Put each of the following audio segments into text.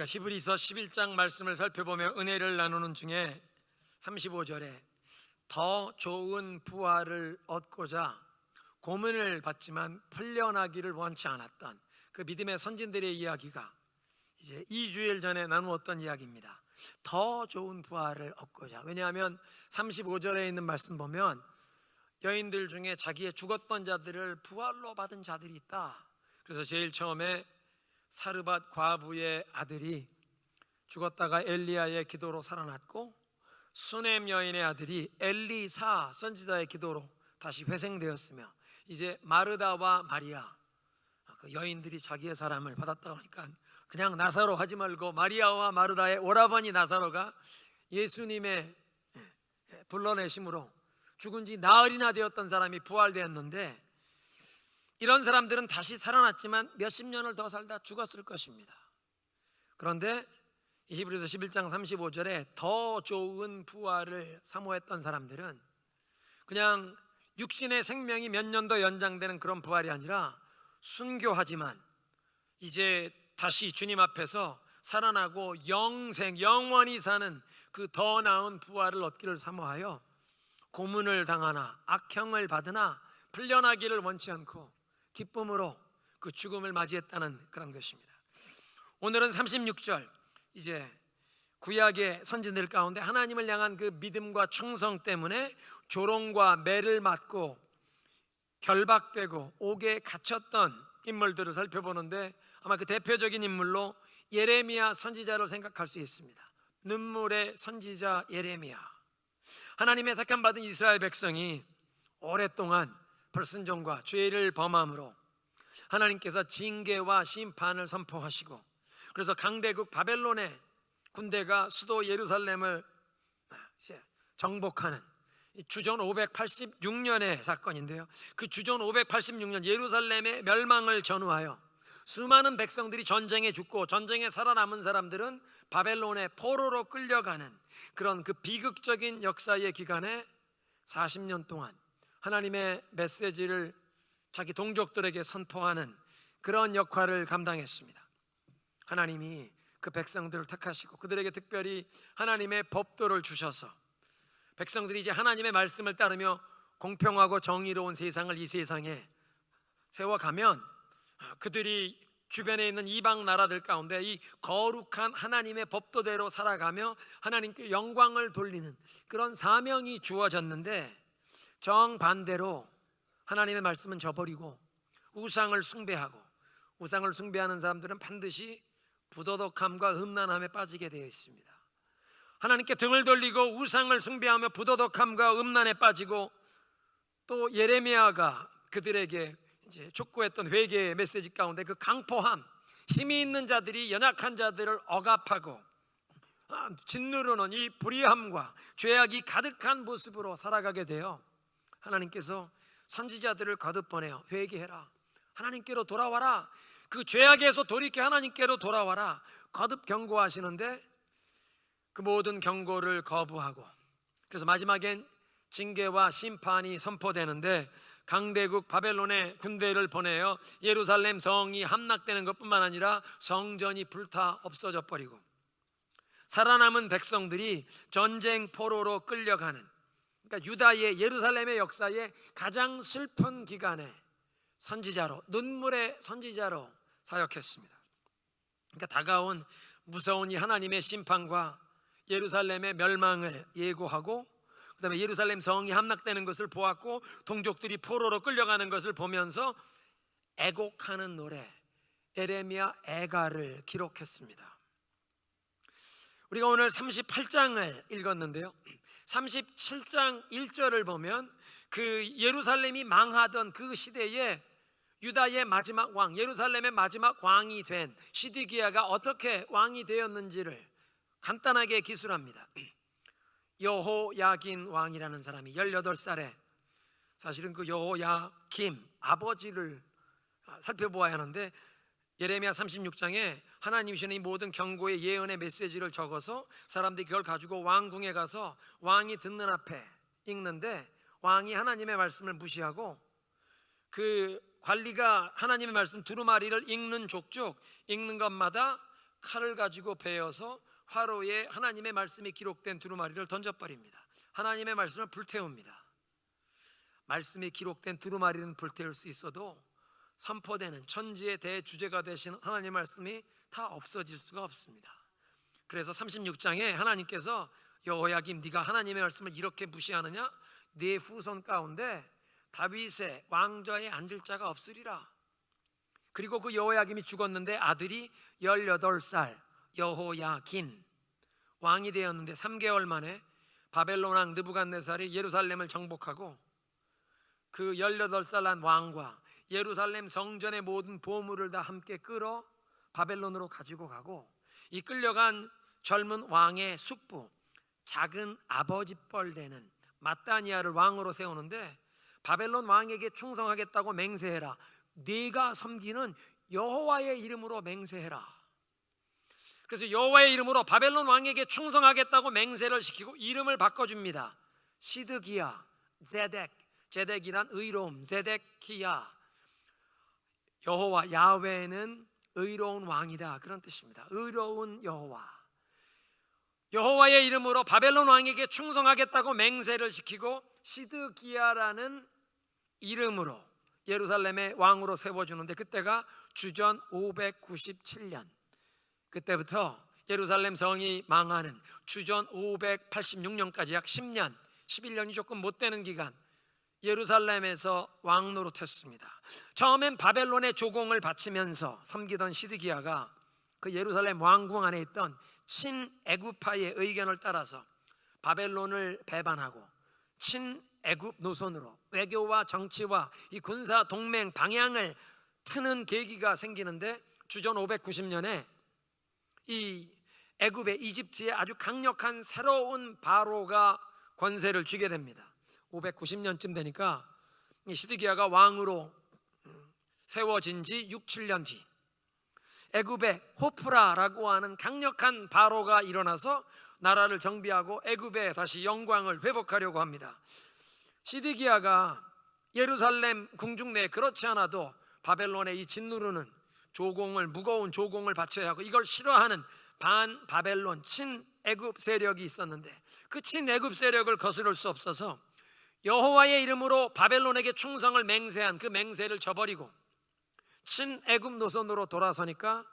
우리가 히브리서 11장 말씀을 살펴보며 은혜를 나누는 중에 35절에 더 좋은 부활을 얻고자 고문을 받지만 풀려나기를 원치 않았던 그 믿음의 선진들의 이야기가 이제 2주일 전에 나누었던 이야기입니다. 더 좋은 부활을 얻고자. 왜냐하면 35절에 있는 말씀 보면 여인들 중에 자기의 죽었던 자들을 부활로 받은 자들이 있다. 그래서 제일 처음에 사르밧 과부의 아들이 죽었다가 엘리야의 기도로 살아났고, 수넴 여인의 아들이 엘리사 선지자의 기도로 다시 회생되었으며, 이제 마르다와 마리아 그 여인들이 자기의 사람을 받았다고 하니까 그냥 나사로 하지 말고 마리아와 마르다의 오라버니 나사로가 예수님의 불러내심으로 죽은 지 나흘이나 되었던 사람이 부활되었는데, 이런 사람들은 다시 살아났지만 몇십 년을 더 살다 죽었을 것입니다. 그런데 히브리서 11장 35절에 더 좋은 부활을 사모했던 사람들은 그냥 육신의 생명이 몇 년 더 연장되는 그런 부활이 아니라 순교하지만 이제 다시 주님 앞에서 살아나고 영원히 사는 그 더 나은 부활을 얻기를 사모하여 고문을 당하나 악형을 받으나 풀려나기를 원치 않고 기쁨으로 그 죽음을 맞이했다는 그런 것입니다. 오늘은 36절, 이제 구약의 선지들 가운데 하나님을 향한 그 믿음과 충성 때문에 조롱과 매를 맞고 결박되고 옥에 갇혔던 인물들을 살펴보는데, 아마 그 대표적인 인물로 예레미야 선지자를 생각할 수 있습니다. 눈물의 선지자 예레미야. 하나님의 택함 받은 이스라엘 백성이 오랫동안 불순종과 죄를 범함으로 하나님께서 징계와 심판을 선포하시고, 그래서 강대국 바벨론의 군대가 수도 예루살렘을 정복하는 주전 586년의 사건인데요, 그 주전 586년 예루살렘의 멸망을 전후하여 수많은 백성들이 전쟁에 죽고 전쟁에 살아남은 사람들은 바벨론의 포로로 끌려가는 그런 그 비극적인 역사의 기간에 40년 동안 하나님의 메시지를 자기 동족들에게 선포하는 그런 역할을 감당했습니다. 하나님이 그 백성들을 택하시고 그들에게 특별히 하나님의 법도를 주셔서 백성들이 이제 하나님의 말씀을 따르며 공평하고 정의로운 세상을 이 세상에 세워가면 그들이 주변에 있는 이방 나라들 가운데 이 거룩한 하나님의 법도대로 살아가며 하나님께 영광을 돌리는 그런 사명이 주어졌는데, 정반대로 하나님의 말씀은 저버리고 우상을 숭배하고, 우상을 숭배하는 사람들은 반드시 부도덕함과 음란함에 빠지게 되어 있습니다. 하나님께 등을 돌리고 우상을 숭배하며 부도덕함과 음란에 빠지고, 또 예레미야가 그들에게 이제 촉구했던 회개의 메시지 가운데 그 강포함, 힘이 있는 자들이 연약한 자들을 억압하고 짓누르는 이 불의함과 죄악이 가득한 모습으로 살아가게 되어 하나님께서 선지자들을 거듭 보내어 회개해라, 하나님께로 돌아와라, 그 죄악에서 돌이켜 하나님께로 돌아와라 거듭 경고하시는데, 그 모든 경고를 거부하고, 그래서 마지막엔 징계와 심판이 선포되는데, 강대국 바벨론의 군대를 보내어 예루살렘 성이 함락되는 것뿐만 아니라 성전이 불타 없어져 버리고 살아남은 백성들이 전쟁 포로로 끌려가는, 그러니까 유다의 예루살렘의 역사에 가장 슬픈 기간에 선지자로, 눈물의 선지자로 사역했습니다. 그러니까 다가온 무서운 이 하나님의 심판과 예루살렘의 멸망을 예고하고, 그 다음에 예루살렘 성이 함락되는 것을 보았고 동족들이 포로로 끌려가는 것을 보면서 애곡하는 노래 에레미야 애가를 기록했습니다. 우리가 오늘 38장을 읽었는데요, 37장 1절을 보면 그 예루살렘이 망하던 그 시대에 유다의 마지막 왕, 예루살렘의 마지막 왕이 된 시드기야가 어떻게 왕이 되었는지를 간단하게 기술합니다. 여호야긴 왕이라는 사람이 18살에, 사실은 그 여호야김 아버지를 살펴보아야 하는데, 예레미야 36장에 하나님이 주신 이 모든 경고의 예언의 메시지를 적어서 사람들이 그걸 가지고 왕궁에 가서 왕이 듣는 앞에 읽는데, 왕이 하나님의 말씀을 무시하고 그 관리가 하나님의 말씀 두루마리를 읽는 족족 읽는 것마다 칼을 가지고 베어서 화로에 하나님의 말씀이 기록된 두루마리를 던져버립니다. 하나님의 말씀을 불태웁니다. 말씀이 기록된 두루마리는 불태울 수 있어도 선포되는 천지의 대주제가 되신 하나님의 말씀이 다 없어질 수가 없습니다. 그래서 36장에 하나님께서 여호야김, 네가 하나님의 말씀을 이렇게 무시하느냐? 네 후손 가운데 다윗의 왕좌에 앉을 자가 없으리라. 그리고 그 여호야김이 죽었는데 아들이 18살 여호야긴 왕이 되었는데 3개월 만에 바벨론 왕 느부갓네살이 예루살렘을 정복하고 그 18살 난 왕과 예루살렘 성전의 모든 보물을 다 함께 끌어 바벨론으로 가지고 가고, 이 끌려간 젊은 왕의 숙부 작은 아버지뻘 되는 마따니아를 왕으로 세우는데, 바벨론 왕에게 충성하겠다고 맹세해라. 네가 섬기는 여호와의 이름으로 맹세해라. 그래서 여호와의 이름으로 바벨론 왕에게 충성하겠다고 맹세를 시키고 이름을 바꿔줍니다. 시드기야, 제덱, 제덱이란 의로움, 제데키야, 여호와 야훼는 의로운 왕이다, 그런 뜻입니다. 의로운 여호와. 여호와의 이름으로 바벨론 왕에게 충성하겠다고 맹세를 시키고 시드기야라는 이름으로 예루살렘의 왕으로 세워주는데, 그때가 주전 597년, 그때부터 예루살렘 성이 망하는 주전 586년까지 약 10년, 11년이 조금 못 되는 기간 예루살렘에서 왕 노릇했습니다. 처음엔 바벨론의 조공을 바치면서 섬기던 시드기야가 그 예루살렘 왕궁 안에 있던 친애굽파의 의견을 따라서 바벨론을 배반하고 친애굽 노선으로 외교와 정치와 이 군사 동맹 방향을 트는 계기가 생기는데, 주전 590년에 이 애굽의 이집트의 아주 강력한 새로운 바로가 권세를 쥐게 됩니다. 590년쯤 되니까 이 시드기야가 왕으로 세워진 지 6, 7년 뒤 애굽의 호프라라고 하는 강력한 바로가 일어나서 나라를 정비하고 애굽에 다시 영광을 회복하려고 합니다. 시드기야가 예루살렘 궁중 내에 그렇지 않아도 바벨론의 이 짓누르는 조공을, 무거운 조공을 바쳐야 하고 이걸 싫어하는 반 바벨론 친애굽 세력이 있었는데, 그 친애굽 세력을 거스를 수 없어서 여호와의 이름으로 바벨론에게 충성을 맹세한 그 맹세를 저버리고 친애굽 노선으로 돌아서니까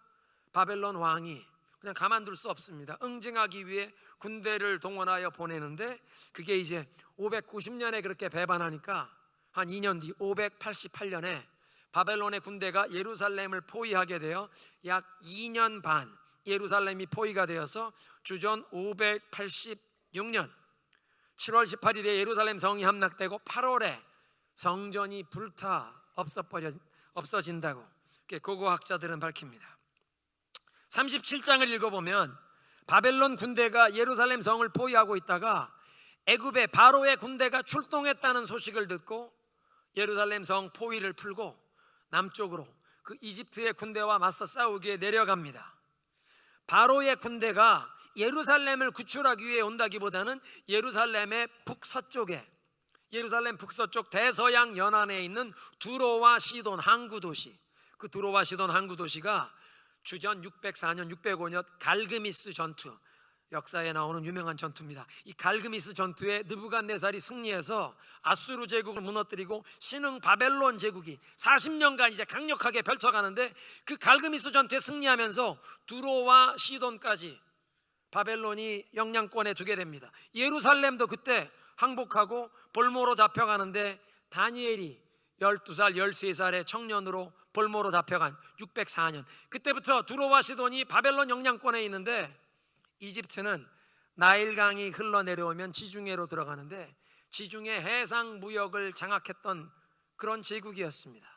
바벨론 왕이 그냥 가만둘 수 없습니다. 응징하기 위해 군대를 동원하여 보내는데, 그게 이제 590년에 그렇게 배반하니까 한 2년 뒤 588년에 바벨론의 군대가 예루살렘을 포위하게 되어 약 2년 반 예루살렘이 포위가 되어서 주전 586년 7월 18일에 예루살렘 성이 함락되고 8월에 성전이 불타 없어진다고 고고학자들은 밝힙니다. 37장을 읽어보면 바벨론 군대가 예루살렘 성을 포위하고 있다가 애굽의 바로의 군대가 출동했다는 소식을 듣고 예루살렘 성 포위를 풀고 남쪽으로 그 이집트의 군대와 맞서 싸우기에 내려갑니다. 바로의 군대가 예루살렘을 구출하기 위해 온다기보다는 예루살렘의 북서쪽에, 예루살렘 북서쪽 대서양 연안에 있는 두로와 시돈 항구 도시, 그 두로와 시돈 항구 도시가 주전 604년 605년 갈그미스 전투, 역사에 나오는 유명한 전투입니다. 이 갈그미스 전투에 느부갓네살이 승리해서 아수르 제국을 무너뜨리고 신흥 바벨론 제국이 40년간 이제 강력하게 펼쳐가는데, 그 갈그미스 전투에 승리하면서 두로와 시돈까지 바벨론이 영향권에 두게 됩니다. 예루살렘도 그때 항복하고 볼모로 잡혀가는데, 다니엘이 12살 13살의 청년으로 볼모로 잡혀간 604년, 그때부터 두로와 시돈이 바벨론 영향권에 있는데, 이집트는 나일강이 흘러내려오면 지중해로 들어가는데 지중해 해상 무역을 장악했던 그런 제국이었습니다.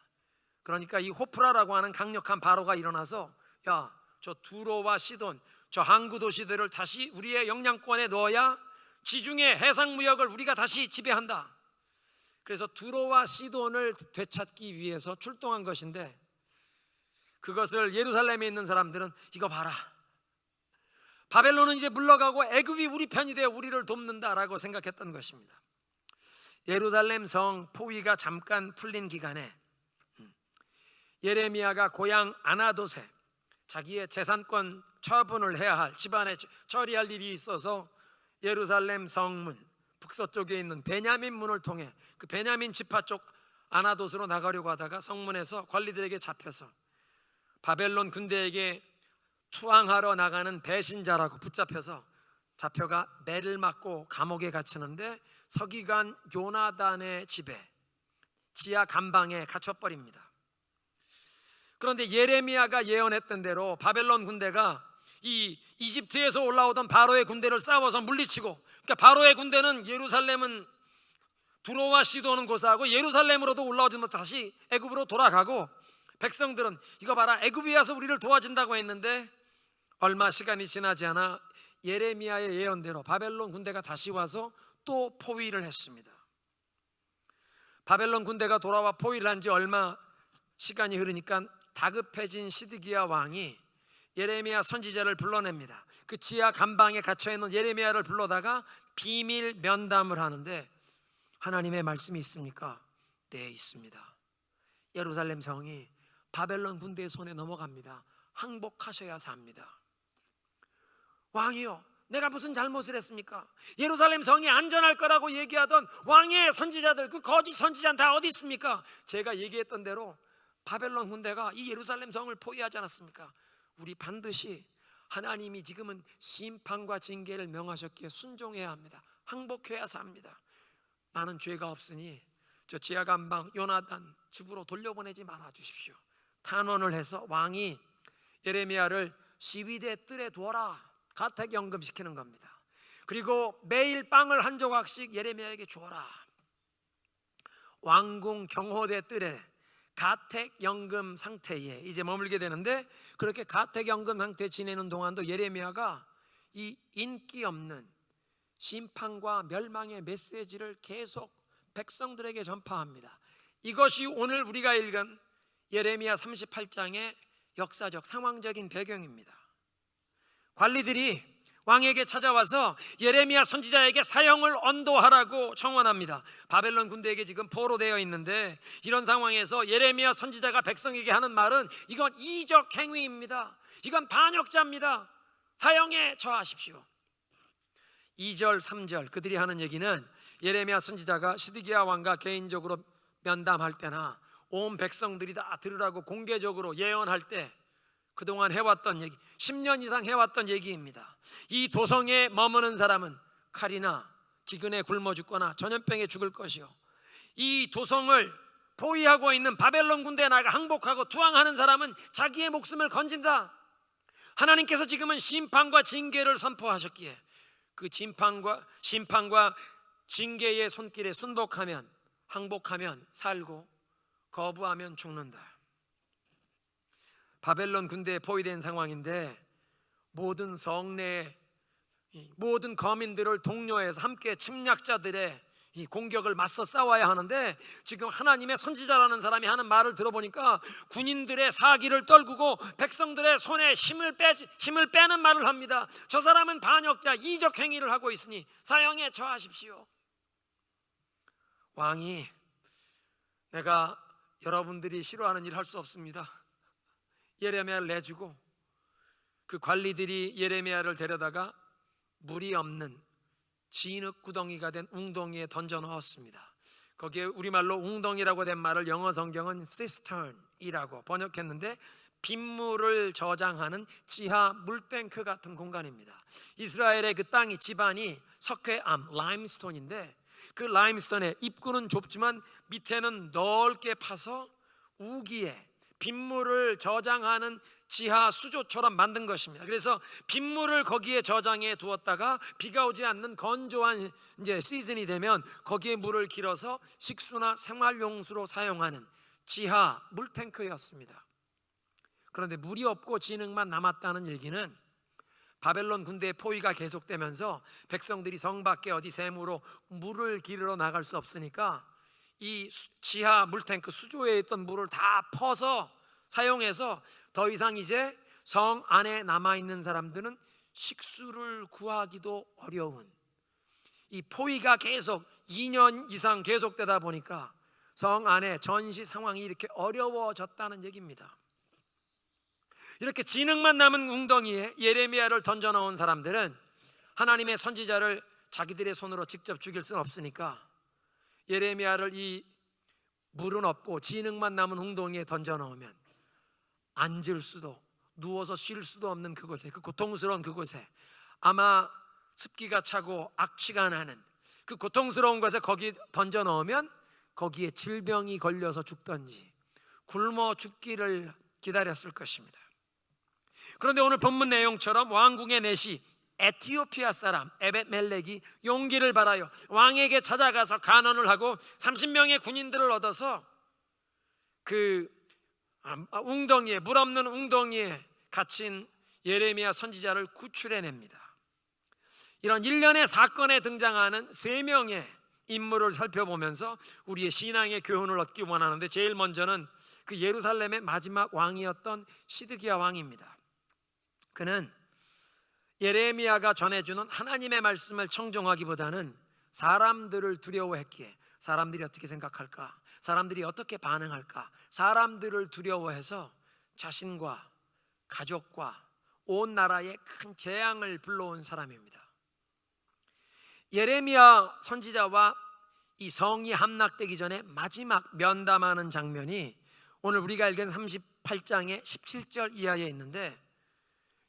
그러니까 이 호프라라고 하는 강력한 바로가 일어나서, 야, 저 두로와 시돈, 저 항구 도시들을 다시 우리의 영향권에 넣어야 지중해 해상 무역을 우리가 다시 지배한다. 그래서 두로와 시돈을 되찾기 위해서 출동한 것인데, 그것을 예루살렘에 있는 사람들은 이거 봐라, 바벨론은 이제 물러가고 애굽이 우리 편이 되어 우리를 돕는다라고 생각했던 것입니다. 예루살렘 성 포위가 잠깐 풀린 기간에 예레미야가 고향 아나돗에 자기의 재산권 처분을 해야 할, 집안에 처리할 일이 있어서 예루살렘 성문 북서쪽에 있는 베냐민 문을 통해 그 베냐민 지파 쪽 아나돗으로 나가려고 하다가 성문에서 관리들에게 잡혀서 바벨론 군대에게 투항하러 나가는 배신자라고 붙잡혀서 잡혀가 매를 맞고 감옥에 갇히는데 서기관 요나단의 집에 지하 감방에 갇혀버립니다. 그런데 예레미야가 예언했던 대로 바벨론 군대가 이 이집트에서 올라오던 바로의 군대를 싸워서 물리치고, 그러니까 바로의 군대는 예루살렘은 두로와 시도는 고사하고 예루살렘으로도 올라오지 못 다시 애굽으로 돌아가고, 백성들은 이거 봐라, 애굽에 와서 우리를 도와준다고 했는데 얼마 시간이 지나지 않아 예레미야의 예언대로 바벨론 군대가 다시 와서 또 포위를 했습니다. 바벨론 군대가 돌아와 포위를 한 지 얼마 시간이 흐르니까 다급해진 시드기야 왕이 예레미야 선지자를 불러냅니다. 그 지하 감방에 갇혀있는 예레미야를 불러다가 비밀 면담을 하는데, 하나님의 말씀이 있습니까? 네, 있습니다. 예루살렘 성이 바벨론 군대의 손에 넘어갑니다. 항복하셔야 삽니다. 왕이요, 내가 무슨 잘못을 했습니까? 예루살렘 성이 안전할 거라고 얘기하던 왕의 선지자들, 그 거짓 선지자는 다 어디 있습니까? 제가 얘기했던 대로 바벨론 군대가 이 예루살렘 성을 포위하지 않았습니까? 우리 반드시 하나님이 지금은 심판과 징계를 명하셨기에 순종해야 합니다. 항복해야 삽니다. 나는 죄가 없으니 저 지하 감방 요나단 집으로 돌려보내지 말아 주십시오. 탄원을 해서 왕이 예레미야를 시위대 뜰에 두어라, 가택연금 시키는 겁니다. 그리고 매일 빵을 한 조각씩 예레미야에게 주어라. 왕궁 경호대 뜰에 가택연금 상태에 이제 머물게 되는데, 그렇게 가택연금 상태에 지내는 동안도 예레미야가 이 인기 없는 심판과 멸망의 메시지를 계속 백성들에게 전파합니다. 이것이 오늘 우리가 읽은 예레미야 38장의 역사적 상황적인 배경입니다. 관리들이 왕에게 찾아와서 예레미야 선지자에게 사형을 언도하라고 청원합니다. 바벨론 군대에게 지금 포로되어 있는데, 이런 상황에서 예레미야 선지자가 백성에게 하는 말은 이건 이적 행위입니다. 이건 반역자입니다. 사형에 처하십시오. 2절 3절 그들이 하는 얘기는 예레미야 선지자가 시드기야 왕과 개인적으로 면담할 때나 온 백성들이 다 들으라고 공개적으로 예언할 때 그동안 해왔던 얘기, 10년 이상 해왔던 얘기입니다. 이 도성에 머무는 사람은 칼이나 기근에 굶어 죽거나 전염병에 죽을 것이요, 이 도성을 포위하고 있는 바벨론 군대에 나가 항복하고 투항하는 사람은 자기의 목숨을 건진다. 하나님께서 지금은 심판과 징계를 선포하셨기에 그 심판과 징계의 손길에 순복하면, 항복하면 살고 거부하면 죽는다. 바벨론 군대에 포위된 상황인데, 모든 성내에 모든 거민들을 독려해서 함께 침략자들의 이 공격을 맞서 싸워야 하는데, 지금 하나님의 선지자라는 사람이 하는 말을 들어보니까 군인들의 사기를 떨구고 백성들의 손에 힘을 빼는 말을 합니다. 저 사람은 반역자, 이적 행위를 하고 있으니 사형에 처하십시오. 왕이 내가 여러분들이 싫어하는 일 할 수 없습니다. 예레미야를 내주고 그 관리들이 예레미야를 데려다가 물이 없는 진흙 구덩이가 된 웅덩이에 던져 넣었습니다. 거기에 우리말로 웅덩이라고 된 말을 영어 성경은 cistern이라고 번역했는데, 빗물을 저장하는 지하 물탱크 같은 공간입니다. 이스라엘의 그 땅이 지반이 석회암, 라임스톤인데, 그 라임스톤의 입구는 좁지만 밑에는 넓게 파서 우기에 빗물을 저장하는 지하 수조처럼 만든 것입니다. 그래서 빗물을 거기에 저장해 두었다가 비가 오지 않는 건조한 이제 시즌이 되면 거기에 물을 길어서 식수나 생활용수로 사용하는 지하 물탱크였습니다. 그런데 물이 없고 진흙만 남았다는 얘기는 바벨론 군대의 포위가 계속되면서 백성들이 성 밖에 어디 샘으로 물을 기르러 나갈 수 없으니까 이 지하 물탱크 수조에 있던 물을 다 퍼서 사용해서 더 이상 이제 성 안에 남아있는 사람들은 식수를 구하기도 어려운, 이 포위가 계속 2년 이상 계속되다 보니까 성 안에 전시 상황이 이렇게 어려워졌다는 얘기입니다. 이렇게 진흙만 남은 웅덩이에 예레미야를 던져놓은 사람들은 하나님의 선지자를 자기들의 손으로 직접 죽일 수는 없으니까 예레미야를 이 물은 없고 진흙만 남은 웅덩이에 던져놓으면 앉을 수도 누워서 쉴 수도 없는 그곳에, 그 고통스러운 그곳에, 아마 습기가 차고 악취가 나는 그 고통스러운 곳에 거기 던져 넣으면 거기에 질병이 걸려서 죽던지 굶어 죽기를 기다렸을 것입니다. 그런데 오늘 본문 내용처럼 왕궁의 내시 에티오피아 사람 에벳멜렉이 용기를 발하여 왕에게 찾아가서 간언을 하고 30명의 군인들을 얻어서 그 웅덩이에, 물 없는 웅덩이에 갇힌 예레미야 선지자를 구출해냅니다. 이런 일련의 사건에 등장하는 3명의 인물을 살펴보면서 우리의 신앙의 교훈을 얻기 원하는데, 제일 먼저는 그 예루살렘의 마지막 왕이었던 시드기야 왕입니다. 그는 예레미야가 전해주는 하나님의 말씀을 청종하기보다는 사람들을 두려워했기에 사람들이 어떻게 생각할까, 사람들이 어떻게 반응할까, 사람들을 두려워해서 자신과 가족과 온 나라에 큰 재앙을 불러온 사람입니다. 예레미야 선지자와 이 성이 함락되기 전에 마지막 면담하는 장면이 오늘 우리가 읽은 38장의 17절 이하에 있는데,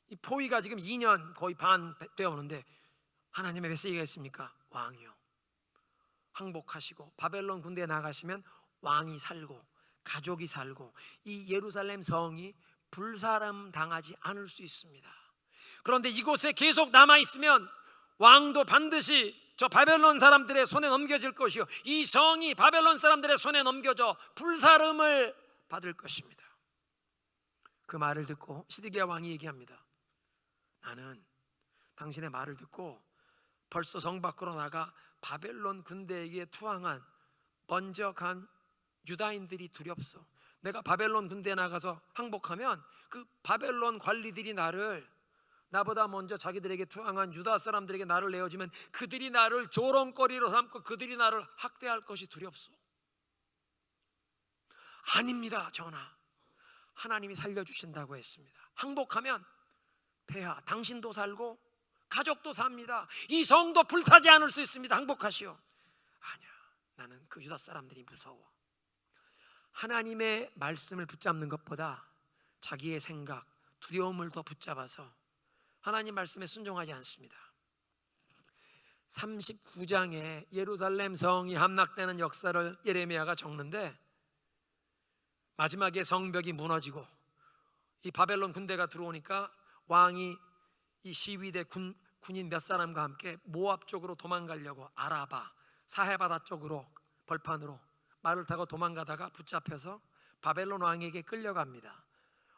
이 포위가 지금 2년 거의 반 되어 오는데 하나님의 메시지가 있습니까? 왕이요, 항복하시고 바벨론 군대에 나가시면 왕이 살고 가족이 살고 이 예루살렘 성이 불사름 당하지 않을 수 있습니다. 그런데 이곳에 계속 남아있으면 왕도 반드시 저 바벨론 사람들의 손에 넘겨질 것이요, 이 성이 바벨론 사람들의 손에 넘겨져 불사름을 받을 것입니다. 그 말을 듣고 시드기야 왕이 얘기합니다. 나는 당신의 말을 듣고 벌써 성 밖으로 나가 바벨론 군대에게 투항한 먼저 간 유다인들이 두렵소. 내가 바벨론 군대에 나가서 항복하면 그 바벨론 관리들이 나보다 먼저 자기들에게 투항한 유다 사람들에게 나를 내어주면 그들이 나를 조롱거리로 삼고 그들이 나를 학대할 것이 두렵소. 아닙니다 전하, 하나님이 살려주신다고 했습니다. 항복하면 폐하 당신도 살고 가족도 삽니다. 이 성도 불타지 않을 수 있습니다. 항복하시오. 아니야, 나는 그 유다 사람들이 무서워. 하나님의 말씀을 붙잡는 것보다 자기의 생각, 두려움을 더 붙잡아서 하나님 말씀에 순종하지 않습니다. 39장에 예루살렘 성이 함락되는 역사를 예레미야가 적는데, 마지막에 성벽이 무너지고 이 바벨론 군대가 들어오니까 왕이 이 시위대 군인 몇 사람과 함께 모압 쪽으로 도망가려고 아라바 사해바다 쪽으로 벌판으로 말을 타고 도망가다가 붙잡혀서 바벨론 왕에게 끌려갑니다.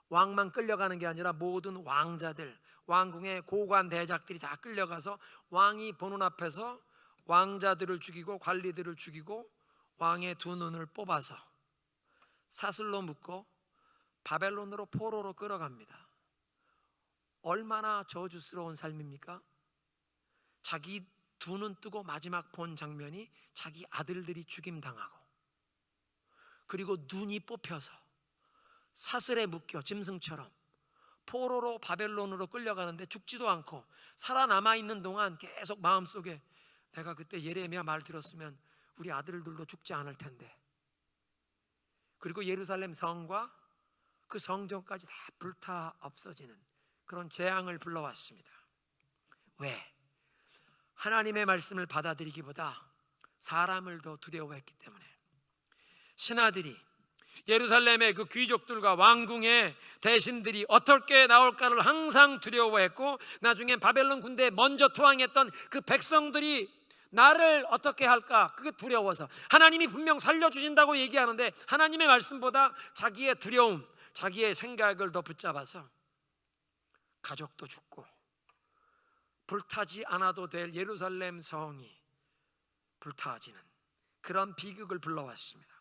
왕만 끌려가는 게 아니라 모든 왕자들, 왕궁의 고관 대작들이 다 끌려가서 왕이 보는 앞에서 왕자들을 죽이고 관리들을 죽이고 왕의 두 눈을 뽑아서 사슬로 묶고 바벨론으로 포로로 끌어갑니다. 얼마나 저주스러운 삶입니까? 자기 두 눈 뜨고 마지막 본 장면이 자기 아들들이 죽임당하고, 그리고 눈이 뽑혀서 사슬에 묶여 짐승처럼 포로로 바벨론으로 끌려가는데 죽지도 않고 살아남아 있는 동안 계속 마음속에 내가 그때 예레미야 말 들었으면 우리 아들들도 죽지 않을 텐데, 그리고 예루살렘 성과 그 성전까지 다 불타 없어지는 그런 재앙을 불러왔습니다. 왜? 하나님의 말씀을 받아들이기보다 사람을 더 두려워했기 때문에. 신하들이 예루살렘의 그 귀족들과 왕궁의 대신들이 어떻게 나올까를 항상 두려워했고, 나중에 바벨론 군대에 먼저 투항했던 그 백성들이 나를 어떻게 할까, 그게 두려워서 하나님이 분명 살려주신다고 얘기하는데 하나님의 말씀보다 자기의 두려움, 자기의 생각을 더 붙잡아서 가족도 죽고 불타지 않아도 될 예루살렘 성이 불타지는 그런 비극을 불러왔습니다.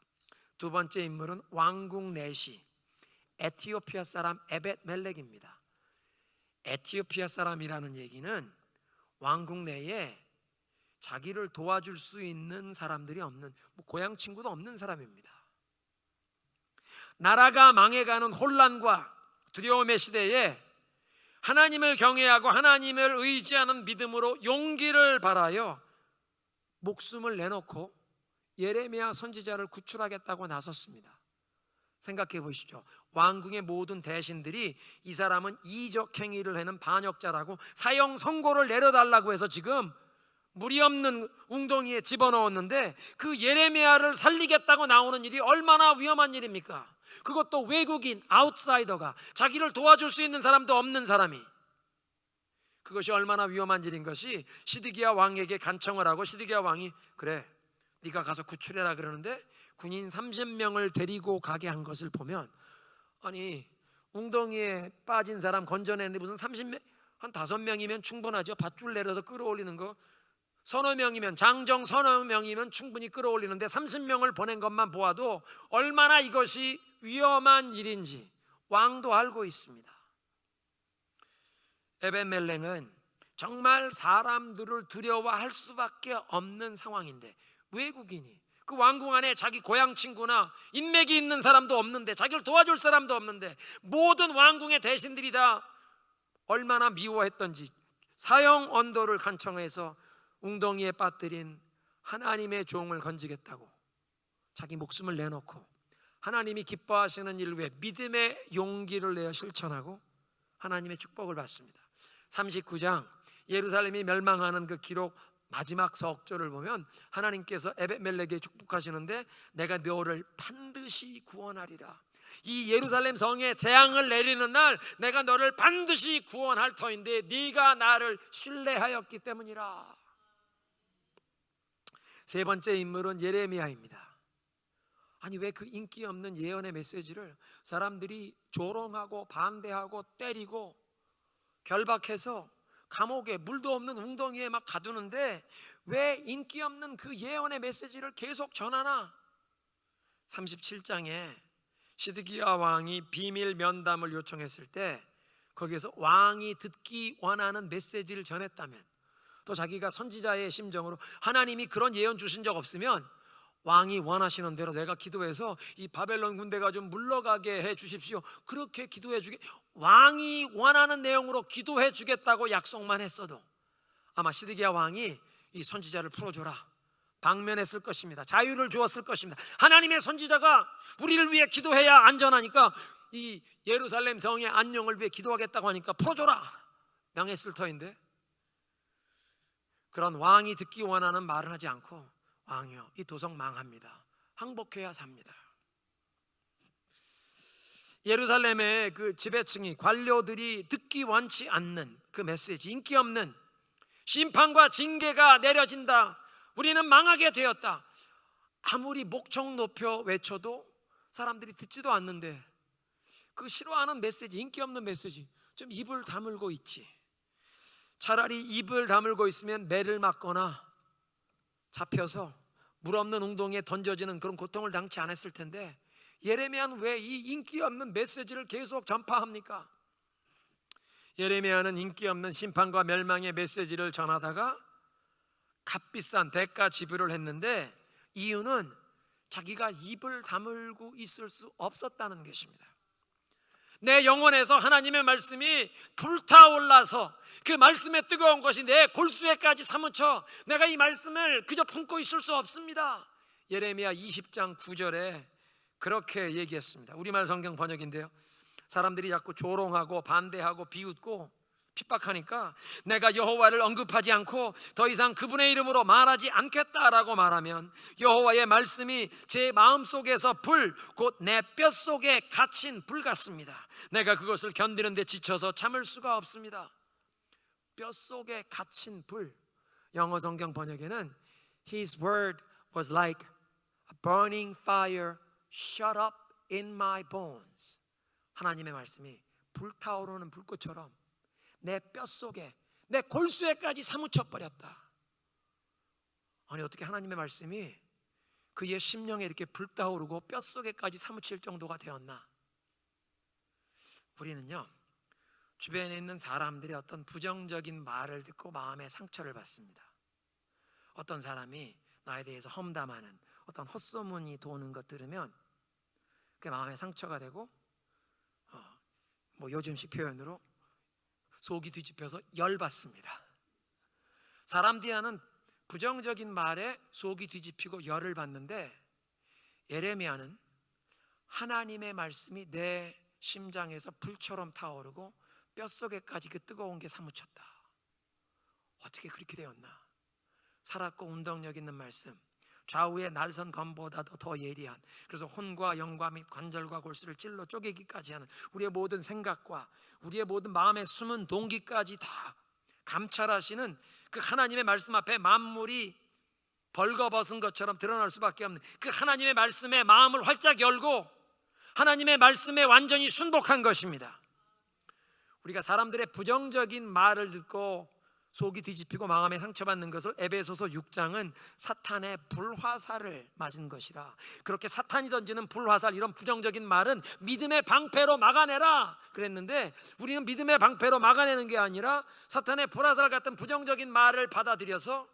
두 번째 인물은 왕궁 내시 에티오피아 사람 에벳멜렉입니다. 에티오피아 사람이라는 얘기는 왕궁 내에 자기를 도와줄 수 있는 사람들이 없는, 고향 친구도 없는 사람입니다. 나라가 망해가는 혼란과 두려움의 시대에 하나님을 경외하고 하나님을 의지하는 믿음으로 용기를 발하여 목숨을 내놓고 예레미야 선지자를 구출하겠다고 나섰습니다. 생각해 보시죠. 왕궁의 모든 대신들이 이 사람은 이적 행위를 하는 반역자라고 사형 선고를 내려달라고 해서 지금 물이 없는 웅덩이에 집어넣었는데, 그 예레미야를 살리겠다고 나오는 일이 얼마나 위험한 일입니까? 그것도 외국인, 아웃사이더가, 자기를 도와줄 수 있는 사람도 없는 사람이. 그것이 얼마나 위험한 일인 것이 시드기야 왕에게 간청을 하고, 시드기야 왕이 그래 네가 가서 구출해라 그러는데 군인 30명을 데리고 가게 한 것을 보면, 아니 웅덩이에 빠진 사람 건져내는데 무슨 30명, 한 5명이면 충분하죠. 밧줄 내려서 끌어올리는 거 서너 명이면, 장정 서너 명이면 충분히 끌어올리는데 30명을 보낸 것만 보아도 얼마나 이것이 위험한 일인지 왕도 알고 있습니다. 에벤멜렉은 정말 사람들을 두려워할 수밖에 없는 상황인데, 외국인이 그 왕궁 안에 자기 고향 친구나 인맥이 있는 사람도 없는데, 자기를 도와줄 사람도 없는데, 모든 왕궁의 대신들이 다 얼마나 미워했던지 사형 언도를 간청해서 웅덩이에 빠뜨린 하나님의 종을 건지겠다고 자기 목숨을 내놓고 하나님이 기뻐하시는 일 위해 믿음의 용기를 내어 실천하고 하나님의 축복을 받습니다. 39장 예루살렘이 멸망하는 그 기록 마지막 석절을 보면 하나님께서 에벳멜렉에게 축복하시는데, 내가 너를 반드시 구원하리라. 이 예루살렘 성에 재앙을 내리는 날 내가 너를 반드시 구원할 터인데 네가 나를 신뢰하였기 때문이라. 세 번째 인물은 예레미야입니다. 아니 왜 그 인기 없는 예언의 메시지를 사람들이 조롱하고 반대하고 때리고 결박해서 감옥에 물도 없는 웅덩이에 막 가두는데 왜 인기 없는 그 예언의 메시지를 계속 전하나? 37장에 시드기야 왕이 비밀 면담을 요청했을 때 거기에서 왕이 듣기 원하는 메시지를 전했다면, 또 자기가 선지자의 심정으로 하나님이 그런 예언 주신 적 없으면 왕이 원하시는 대로 내가 기도해서 이 바벨론 군대가 좀 물러가게 해 주십시오, 그렇게 기도해 주게, 왕이 원하는 내용으로 기도해 주겠다고 약속만 했어도 아마 시드기야 왕이 이 선지자를 풀어줘라, 방면했을 것입니다. 자유를 주었을 것입니다. 하나님의 선지자가 우리를 위해 기도해야 안전하니까 이 예루살렘 성의 안녕을 위해 기도하겠다고 하니까 풀어줘라, 명했을 터인데, 그런 왕이 듣기 원하는 말을 하지 않고 왕이여 이 도성 망합니다, 항복해야 삽니다. 예루살렘의 그 지배층이, 관료들이 듣기 원치 않는 그 메시지, 인기 없는 심판과 징계가 내려진다, 우리는 망하게 되었다, 아무리 목청 높여 외쳐도 사람들이 듣지도 않는데 그 싫어하는 메시지, 인기 없는 메시지, 좀 입을 다물고 있지. 차라리 입을 다물고 있으면 매를 맞거나 잡혀서 물 없는 웅덩이에 던져지는 그런 고통을 당치 않았을 텐데, 예레미야는 왜 이 인기 없는 메시지를 계속 전파합니까? 예레미야는 인기 없는 심판과 멸망의 메시지를 전하다가 값비싼 대가 지불을 했는데, 이유는 자기가 입을 다물고 있을 수 없었다는 것입니다. 내 영혼에서 하나님의 말씀이 불타올라서 그 말씀의 뜨거운 것이 내 골수에까지 사무쳐 내가 이 말씀을 그저 품고 있을 수 없습니다. 예레미야 20장 9절에 그렇게 얘기했습니다. 우리말 성경 번역인데요, 사람들이 자꾸 조롱하고 반대하고 비웃고 핍박하니까 내가 여호와를 언급하지 않고 더 이상 그분의 이름으로 말하지 않겠다라고 말하면 여호와의 말씀이 제 마음속에서 불, 곧 내 뼛속에 갇힌 불 같습니다. 내가 그것을 견디는데 지쳐서 참을 수가 없습니다. 뼛속에 갇힌 불, 영어 성경 번역에는 His word was like a burning fire shut up in my bones. 하나님의 말씀이 불타오르는 불꽃처럼 내 뼛속에, 내 골수에까지 사무쳐 버렸다. 아니 어떻게 하나님의 말씀이 그의 심령에 이렇게 불타오르고 뼛속에까지 사무칠 정도가 되었나? 우리는요, 주변에 있는 사람들의 어떤 부정적인 말을 듣고 마음에 상처를 받습니다. 어떤 사람이 나에 대해서 험담하는 어떤 헛소문이 도는 것 들으면 그게 마음에 상처가 되고 요즘식 표현으로 속이 뒤집혀서 열받습니다. 사람들이 하는 부정적인 말에 속이 뒤집히고 열을 받는데, 예레미야는 하나님의 말씀이 내 심장에서 불처럼 타오르고 뼛속에까지 그 뜨거운 게 사무쳤다. 어떻게 그렇게 되었나? 살았고 운동력 있는 말씀, 좌우의 날선 검보다도 더 예리한, 그래서 혼과 영과 및 관절과 골수를 찔러 쪼개기까지 하는 우리의 모든 생각과 우리의 모든 마음의 숨은 동기까지 다 감찰하시는 그 하나님의 말씀 앞에 만물이 벌거벗은 것처럼 드러날 수밖에 없는 그 하나님의 말씀에 마음을 활짝 열고 하나님의 말씀에 완전히 순복한 것입니다. 우리가 사람들의 부정적인 말을 듣고 속이 뒤집히고 마음에 상처받는 것을 에베소서 6장은 사탄의 불화살을 맞은 것이라, 그렇게 사탄이 던지는 불화살, 이런 부정적인 말은 믿음의 방패로 막아내라 그랬는데, 우리는 믿음의 방패로 막아내는 게 아니라 사탄의 불화살 같은 부정적인 말을 받아들여서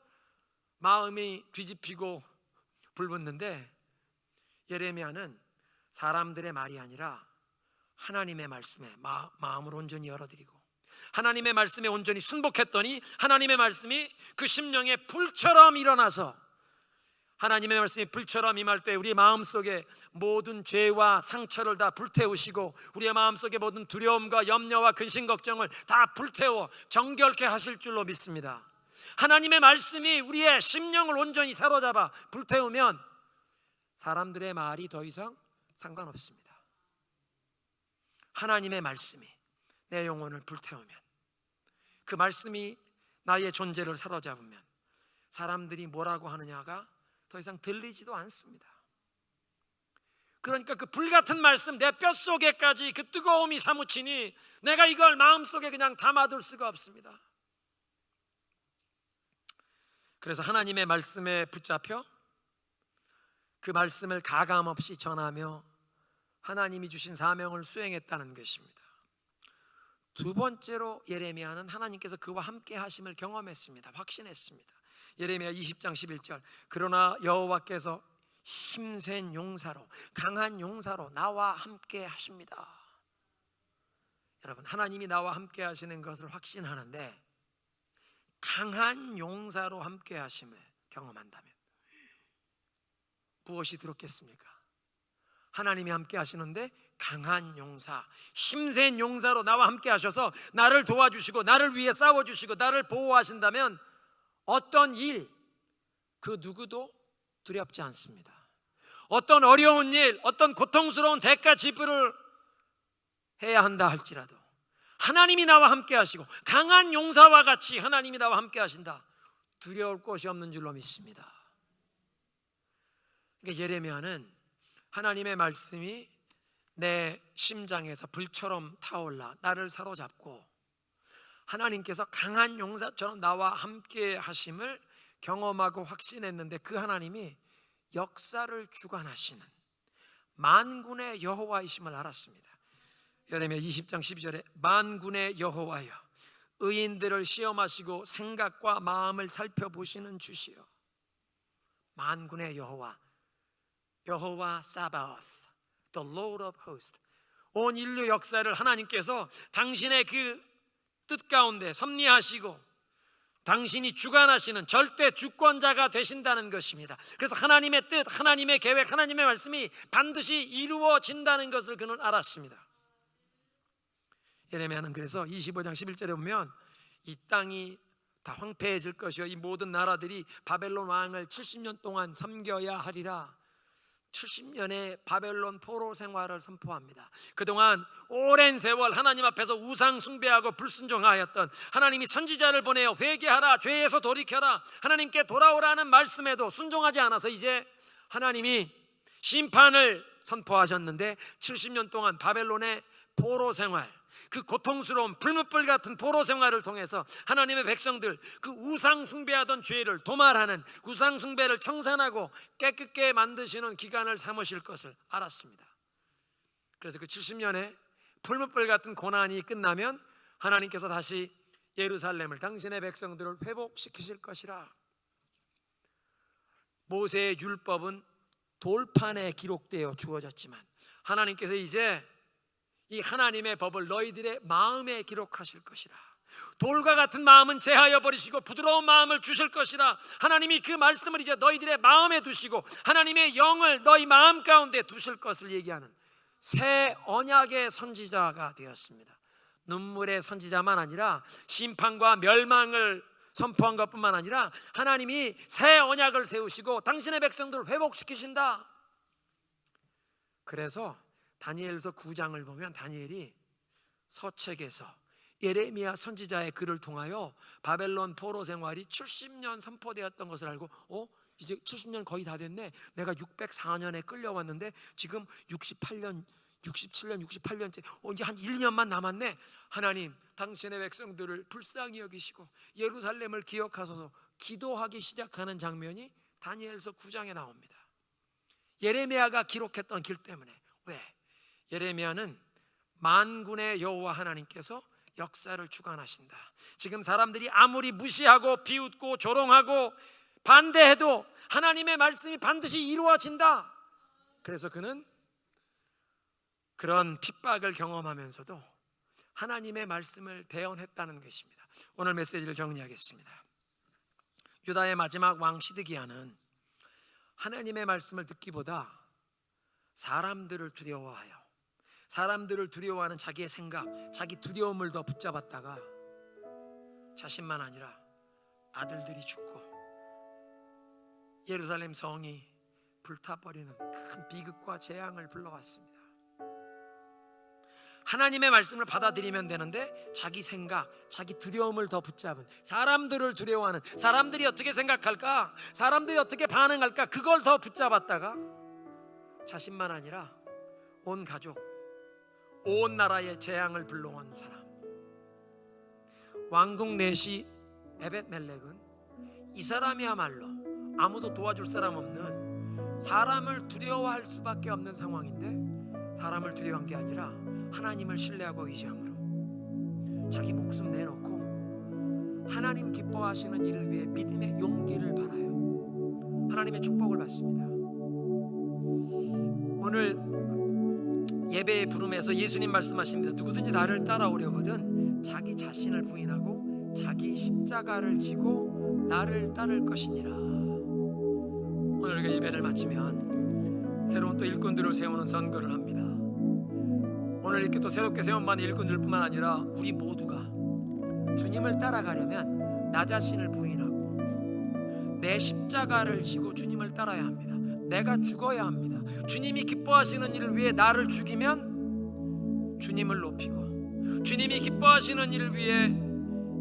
마음이 뒤집히고 불붙는데, 예레미야는 사람들의 말이 아니라 하나님의 말씀에 마음을 온전히 열어드리고 하나님의 말씀에 온전히 순복했더니 하나님의 말씀이 그 심령에 불처럼 일어나서, 하나님의 말씀이 불처럼 임할 때 우리 마음속에 모든 죄와 상처를 다 불태우시고 우리의 마음속에 모든 두려움과 염려와 근심 걱정을 다 불태워 정결케 하실 줄로 믿습니다. 하나님의 말씀이 우리의 심령을 온전히 사로잡아 불태우면 사람들의 말이 더 이상 상관없습니다. 하나님의 말씀이 내 영혼을 불태우면, 그 말씀이 나의 존재를 사로잡으면 사람들이 뭐라고 하느냐가 더 이상 들리지도 않습니다. 그러니까 그 불같은 말씀, 내 뼛속에까지 그 뜨거움이 사무치니 내가 이걸 마음속에 그냥 담아둘 수가 없습니다. 그래서 하나님의 말씀에 붙잡혀 그 말씀을 가감없이 전하며 하나님이 주신 사명을 수행했다는 것입니다. 두 번째로 예레미야는 하나님께서 그와 함께 하심을 경험했습니다. 확신했습니다. 예레미야 20장 11절, 그러나 여호와께서 힘센 용사로, 강한 용사로 나와 함께 하십니다. 여러분, 하나님이 나와 함께 하시는 것을 확신하는데 강한 용사로 함께 하심을 경험한다면 무엇이 두렵겠습니까? 하나님이 함께 하시는데 강한 용사, 힘센 용사로 나와 함께 하셔서 나를 도와주시고 나를 위해 싸워주시고 나를 보호하신다면 어떤 일, 그 누구도 두렵지 않습니다. 어떤 어려운 일, 어떤 고통스러운 대가 지불을 해야 한다 할지라도 하나님이 나와 함께 하시고 강한 용사와 같이 하나님이 나와 함께 하신다, 두려울 것이 없는 줄로 믿습니다. 그러니까 예레미야는 하나님의 말씀이 내 심장에서 불처럼 타올라 나를 사로잡고 하나님께서 강한 용사처럼 나와 함께 하심을 경험하고 확신했는데, 그 하나님이 역사를 주관하시는 만군의 여호와이심을 알았습니다. 예레미야 20장 12절에 만군의 여호와여, 의인들을 시험하시고 생각과 마음을 살펴보시는 주시여. 만군의 여호와, 여호와 사바오스, The Lord of Hosts. 온 인류 역사를 하나님께서 당신의 그 뜻 가운데 섭리하시고 당신이 주관하시는 절대 주권자가 되신다는 것입니다. 그래서 하나님의 뜻, 하나님의 계획, 하나님의 말씀이 반드시 이루어진다는 것을 그는 알았습니다. 예레미야는 그래서 25장 11절에 보면 이 땅이 다 황폐해질 것이요 이 모든 나라들이 바벨론 왕을 70년 동안 섬겨야 하리라. 70년의 바벨론 포로 생활을 선포합니다. 그동안 오랜 세월 하나님 앞에서 우상 숭배하고 불순종하였던, 하나님이 선지자를 보내어 회개하라, 죄에서 돌이켜라, 하나님께 돌아오라는 말씀에도 순종하지 않아서 이제 하나님이 심판을 선포하셨는데 70년 동안 바벨론의 포로 생활, 그 고통스러운 불무불 같은 포로 생활을 통해서 하나님의 백성들 그 우상 숭배하던 죄를 도말하는, 우상 숭배를 청산하고 깨끗게 만드시는 기간을 삼으실 것을 알았습니다. 그래서 그 70년의 불무불 같은 고난이 끝나면 하나님께서 다시 예루살렘을, 당신의 백성들을 회복시키실 것이라. 모세의 율법은 돌판에 기록되어 주어졌지만 하나님께서 이제 이 하나님의 법을 너희들의 마음에 기록하실 것이라. 돌과 같은 마음은 제하여 버리시고 부드러운 마음을 주실 것이라. 하나님이 그 말씀을 이제 너희들의 마음에 두시고 하나님의 영을 너희 마음 가운데 두실 것을 얘기하는 새 언약의 선지자가 되었습니다. 눈물의 선지자만 아니라 심판과 멸망을 선포한 것뿐만 아니라 하나님이 새 언약을 세우시고 당신의 백성들을 회복시키신다. 그래서 다니엘서 9장을 보면 다니엘이 서책에서 예레미야 선지자의 글을 통하여 바벨론 포로 생활이 70년 선포되었던 것을 알고 이제 70년 거의 다 됐네. 내가 604년에 끌려왔는데 지금 67년 68년째 이제 한 1년만 남았네. 하나님 당신의 백성들을 불쌍히 여기시고 예루살렘을 기억하소서 기도하기 시작하는 장면이 다니엘서 9장에 나옵니다. 예레미야가 기록했던 길 때문에. 왜? 예레미야는 만군의 여호와 하나님께서 역사를 주관하신다. 지금 사람들이 아무리 무시하고 비웃고 조롱하고 반대해도 하나님의 말씀이 반드시 이루어진다. 그래서 그는 그런 핍박을 경험하면서도 하나님의 말씀을 대언했다는 것입니다. 오늘 메시지를 정리하겠습니다. 유다의 마지막 왕 시드기야는 하나님의 말씀을 듣기보다 사람들을 두려워하여 사람들을 두려워하는 자기의 생각, 자기 두려움을 더 붙잡았다가 자신만 아니라 아들들이 죽고 예루살렘 성이 불타버리는 큰 비극과 재앙을 불러왔습니다. 하나님의 말씀을 받아들이면 되는데 자기 생각, 자기 두려움을 더 붙잡은, 사람들을 두려워하는, 사람들이 어떻게 생각할까, 사람들이 어떻게 반응할까, 그걸 더 붙잡았다가 자신만 아니라 온 가족, 온 나라의 재앙을 불러온 사람. 왕궁 내시 에벳멜렉은 이 사람이야말로 아무도 도와줄 사람 없는, 사람을 두려워할 수밖에 없는 상황인데 사람을 두려워한 게 아니라 하나님을 신뢰하고 의지함으로 자기 목숨 내놓고 하나님 기뻐하시는 일을 위해 믿음의 용기를 받아요. 하나님의 축복을 받습니다. 오늘 예배의 부름에서 예수님 말씀하십니다. 누구든지 나를 따라오려거든 자기 자신을 부인하고 자기 십자가를 지고 나를 따를 것이니라. 오늘 우리가 예배를 마치면 새로운 또 일꾼들을 세우는 선거를 합니다. 오늘 이렇게 또 새롭게 세운 많은 일꾼들뿐만 아니라 우리 모두가 주님을 따라가려면 나 자신을 부인하고 내 십자가를 지고 주님을 따라야 합니다. 내가 죽어야 합니다. 주님이 기뻐하시는 일을 위해 나를 죽이면 주님을 높이고, 주님이 기뻐하시는 일을 위해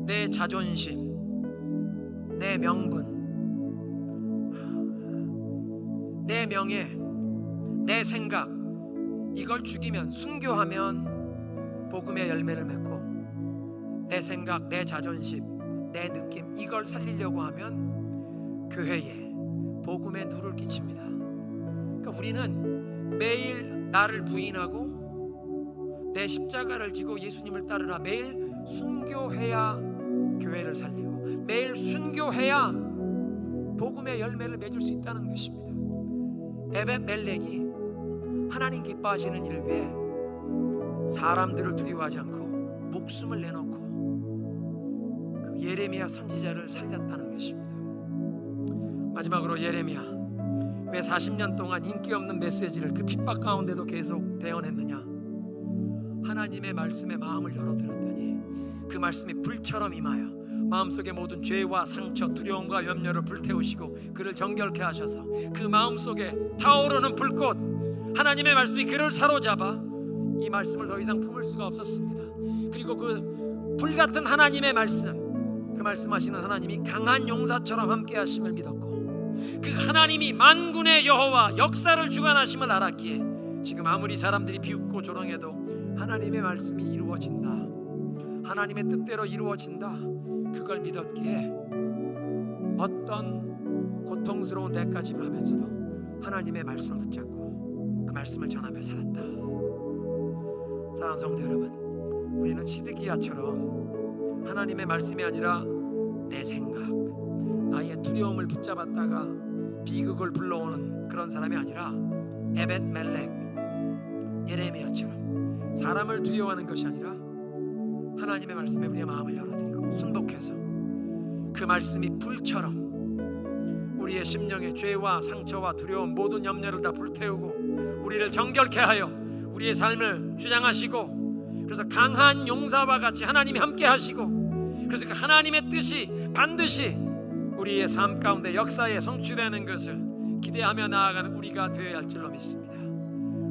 내 자존심, 내 명분, 내 명예, 내 생각, 이걸 죽이면, 순교하면 복음의 열매를 맺고, 내 생각, 내 자존심, 내 느낌, 이걸 살리려고 하면 교회에 복음의 누를 끼칩니다. 그러니까 우리는 매일 나를 부인하고 내 십자가를 지고 예수님을 따르라. 매일 순교해야 교회를 살리고, 매일 순교해야 복음의 열매를 맺을 수 있다는 것입니다. 에벳멜렉이 하나님 기뻐하시는 일을 위해 사람들을 두려워하지 않고 목숨을 내놓고 그 예레미야 선지자를 살렸다는 것입니다. 마지막으로 예레미야, 왜 40년 동안 인기 없는 메시지를 그 핍박 가운데도 계속 대언했느냐? 하나님의 말씀에 마음을 열어드렸더니 그 말씀이 불처럼 임하여 마음속의 모든 죄와 상처, 두려움과 염려를 불태우시고 그를 정결케 하셔서 그 마음속에 타오르는 불꽃, 하나님의 말씀이 그를 사로잡아 이 말씀을 더 이상 품을 수가 없었습니다. 그리고 그 불같은 하나님의 말씀, 그 말씀하시는 하나님이 강한 용사처럼 함께 하심을 믿었고, 그 하나님이 만군의 여호와 역사를 주관하심을 알았기에 지금 아무리 사람들이 비웃고 조롱해도 하나님의 말씀이 이루어진다, 하나님의 뜻대로 이루어진다, 그걸 믿었기에 어떤 고통스러운 데까지 지불하면서도 하나님의 말씀을 붙잡고 그 말씀을 전하며 살았다. 사랑하는 성도 여러분, 우리는 시드기야처럼 하나님의 말씀이 아니라 내 생각, 나의 두려움을 붙잡았다가 비극을 불러오는 그런 사람이 아니라 에벳멜렉, 예레미야처럼 사람을 두려워하는 것이 아니라 하나님의 말씀에 우리의 마음을 열어드리고 순복해서 그 말씀이 불처럼 우리의 심령의 죄와 상처와 두려움 모든 염려를 다 불태우고 우리를 정결케 하여 우리의 삶을 주장하시고, 그래서 강한 용사와 같이 하나님이 함께 하시고, 그래서 그 하나님의 뜻이 반드시 우리의 삶 가운데 역사에 성취되는 것을 기대하며 나아가는 우리가 되어야 할 줄로 믿습니다.